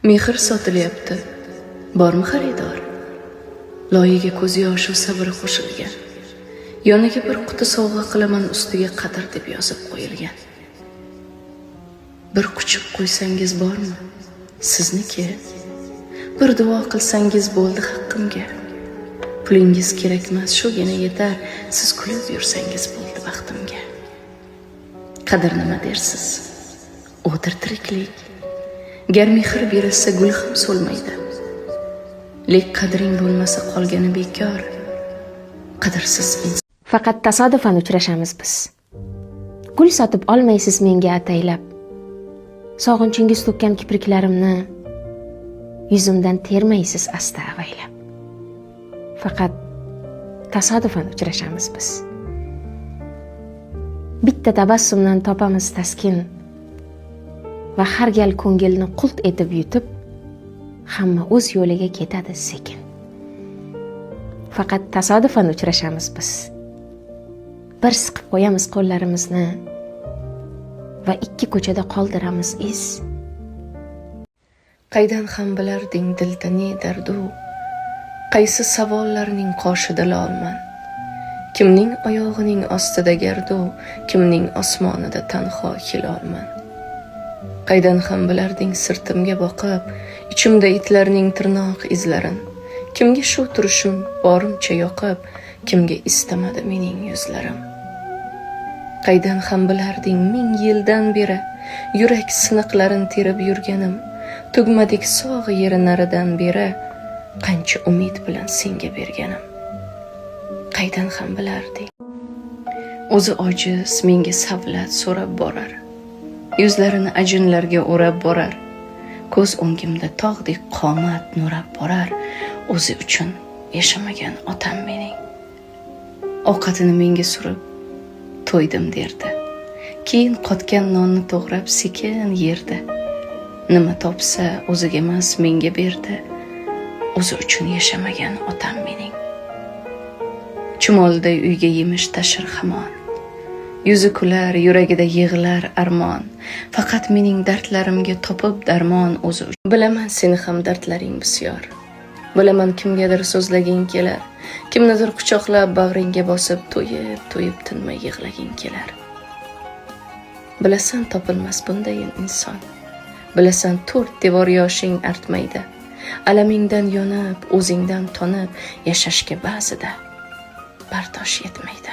Mehr sotilyapti. Bormi xaridor? Loyiga ko'z yoshi sabri qo'shilgan. Yoniga bir quti sovg'a qilaman, ustiga qadr deb yozib qo'yilgan. Bir quchib qo'ysangiz bormi? Sizniki. Bir duo qilsangiz bo'ldi haqqimga. Pulingiz kerakmas, shugina yetar. Siz kulib yursangiz bo'ldi baxtimga. Qadr nima dersiz? O'tir tiriklik. Gar mehr berilsa gul ham so'lmaydi. Lek qadring bo'lmasa qolgani bekor. Qadrsiz inson. Faqat tasodifan uchrashamiz biz. Gul sotib olmaysiz menga ataylab. Sog'inchingiz to'kkan kipriklarimni yuzimdan termaysiz asta avaylab. Faqat tasodifan uchrashamiz biz. Bitta tabassumdan topamiz taskin va har gal ko'ngilni qult etib yutib, hamma o'z yo'liga ketadi sekin. Faqat tasodifan uchrashamiz biz. Bir siqib qo'yamiz qo'llarimizni va ikki ko'chada qoldiramiz iz. Qaydan ham bilarding dilda ne dardu? Qaysi savollarning qoshida lolman? Kimning oyog'ining ostida gardu, kimning osmonida tanho hilolman? Qaydan ham bilarding sirtimga boqib, ichimda itlarning tirnoq izlarin? Kimga shu turishim borimcha yoqib, kimga istamadi mening yuzlarim? Qaydan ham bilarding 1000 yildan beri yurak siniqlarin terib yurganim, tugmadik sog' yeri naridan beri qancha umid bilan senga berganim? Qaydan ham bilarding? O'zi ojiz menga savlat so'rab borar, yuzlarini ajinlarga o'rab borar, ko'z o'ngimda tog'dek qomat nurab borar. O'zi uchun yashamagan otam mening. Ovqatini menga surib to'ydim derdi. Keyin qotgan nonni to'g'rab sekin yerdi. Nima topsa o'ziga emas menga berdi. O'zi uchun yashamagan otam mening. Chumolday uyga yemish tashir hamon. Yuzi kular, yuragida yig'lar armon. Faqat mening dardlarimga topib darmon o'zi uchun. Bilaman seni ham dardlaring bisyor. Bilaman kimgadir so'zlaging kelar. Kimnidir quchoqlab bag'ringga bosib to'yib tinmay yig'laging kelar. Bilasan topilmas bunday inson. Bilasan to'rt devor yoshing artmaydi. Alamingdan yonib, o'zingdan tonib yashashga ba'zida bardosh yetmaydi.